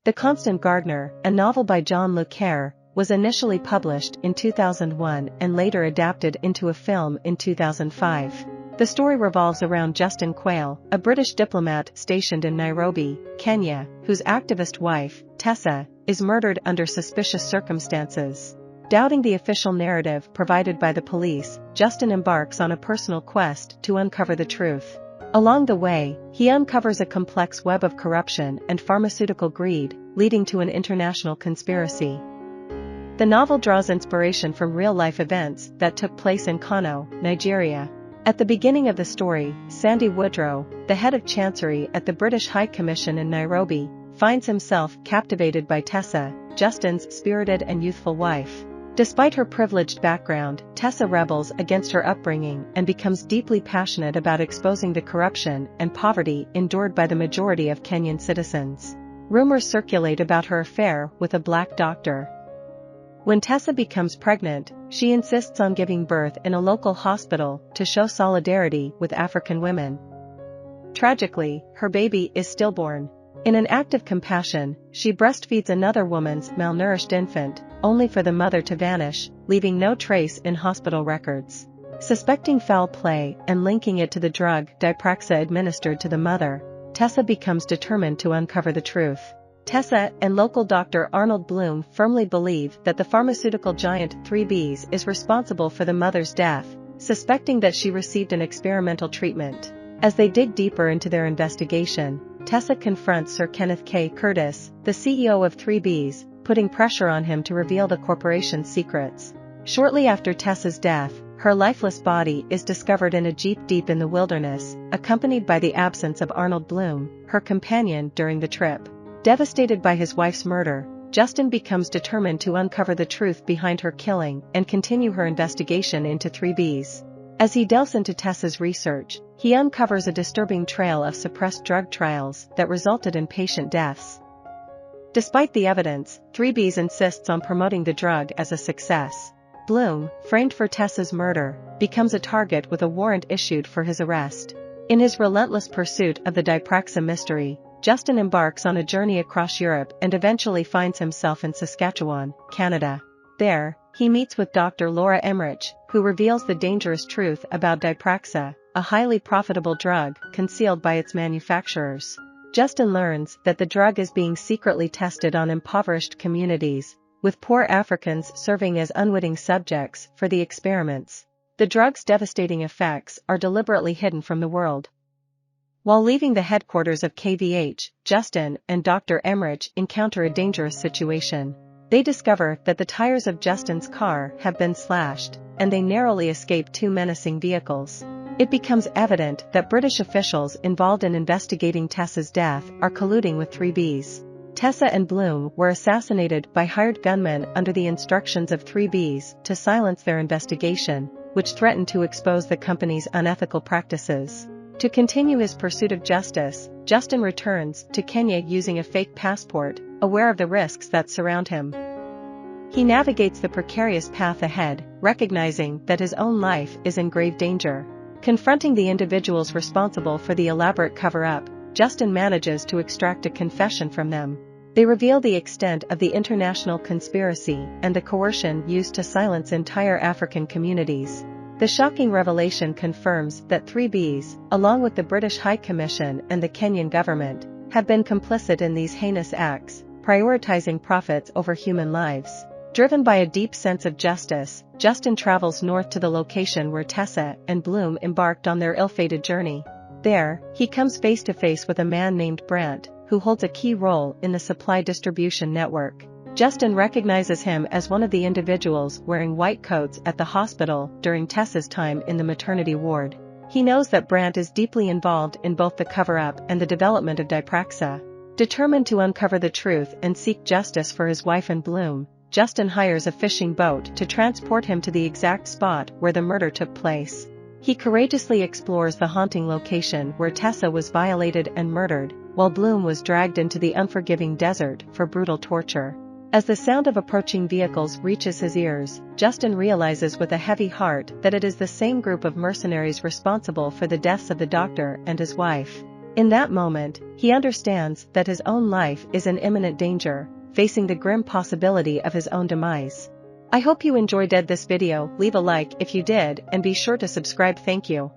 The Constant Gardener, a novel by John le Carré, was initially published in 2001 and later adapted into a film in 2005. The story revolves around Justin Quayle, a British diplomat stationed in Nairobi, Kenya, whose activist wife, Tessa, is murdered under suspicious circumstances. Doubting the official narrative provided by the police, Justin embarks on a personal quest to uncover the truth. Along the way, he uncovers a complex web of corruption and pharmaceutical greed, leading to an international conspiracy. The novel draws inspiration from real-life events that took place in Kano, Nigeria. At the beginning of the story, Sandy Woodrow, the head of Chancery at the British High Commission in Nairobi, finds himself captivated by Tessa, Justin's spirited and youthful wife. Despite her privileged background, Tessa rebels against her upbringing and becomes deeply passionate about exposing the corruption and poverty endured by the majority of Kenyan citizens. Rumors circulate about her affair with a black doctor. When Tessa becomes pregnant, she insists on giving birth in a local hospital to show solidarity with African women. Tragically, her baby is stillborn. In an act of compassion, she breastfeeds another woman's malnourished infant, only for the mother to vanish, leaving no trace in hospital records. Suspecting foul play and linking it to the drug Dipraxa administered to the mother, Tessa becomes determined to uncover the truth. Tessa and local doctor Arnold Bloom firmly believe that the pharmaceutical giant 3Bs is responsible for the mother's death, suspecting that she received an experimental treatment. As they dig deeper into their investigation, Tessa confronts Sir Kenneth K. Curtis, the CEO of 3Bs, putting pressure on him to reveal the corporation's secrets. Shortly after Tessa's death, her lifeless body is discovered in a jeep deep in the wilderness, accompanied by the absence of Arnold Bloom, her companion during the trip. Devastated by his wife's murder, Justin becomes determined to uncover the truth behind her killing and continue her investigation into 3Bs. As he delves into Tessa's research, he uncovers a disturbing trail of suppressed drug trials that resulted in patient deaths. Despite the evidence, 3Bs insists on promoting the drug as a success. Bloom, framed for Tessa's murder, becomes a target with a warrant issued for his arrest. In his relentless pursuit of the Dipraxa mystery, Justin embarks on a journey across Europe and eventually finds himself in Saskatchewan, Canada. There, he meets with Dr. Laura Emmerich, who reveals the dangerous truth about Dipraxa, a highly profitable drug concealed by its manufacturers. Justin learns that the drug is being secretly tested on impoverished communities, with poor Africans serving as unwitting subjects for the experiments. The drug's devastating effects are deliberately hidden from the world. While leaving the headquarters of KVH, Justin and Dr. Emmerich encounter a dangerous situation. They discover that the tires of Justin's car have been slashed, and they narrowly escape two menacing vehicles. It becomes evident that British officials involved in investigating Tessa's death are colluding with 3Bs. Tessa and Bloom were assassinated by hired gunmen under the instructions of 3Bs to silence their investigation, which threatened to expose the company's unethical practices. To continue his pursuit of justice, Justin returns to Kenya using a fake passport, aware of the risks that surround him. He navigates the precarious path ahead, recognizing that his own life is in grave danger. Confronting the individuals responsible for the elaborate cover-up, Justin manages to extract a confession from them. They reveal the extent of the international conspiracy and the coercion used to silence entire African communities. The shocking revelation confirms that 3Bs, along with the British High Commission and the Kenyan government, have been complicit in these heinous acts, prioritizing profits over human lives. Driven by a deep sense of justice, Justin travels north to the location where Tessa and Bloom embarked on their ill-fated journey. There, he comes face to face with a man named Brant, who holds a key role in the supply distribution network. Justin recognizes him as one of the individuals wearing white coats at the hospital during Tessa's time in the maternity ward. He knows that Brant is deeply involved in both the cover-up and the development of Dipraxa. Determined to uncover the truth and seek justice for his wife and Bloom, Justin hires a fishing boat to transport him to the exact spot where the murder took place. He courageously explores the haunting location where Tessa was violated and murdered, while Bloom was dragged into the unforgiving desert for brutal torture. As the sound of approaching vehicles reaches his ears, Justin realizes with a heavy heart that it is the same group of mercenaries responsible for the deaths of the doctor and his wife. In that moment, he understands that his own life is in imminent danger, facing the grim possibility of his own demise. I hope you enjoyed this video. Leave a like if you did and be sure to subscribe. Thank you.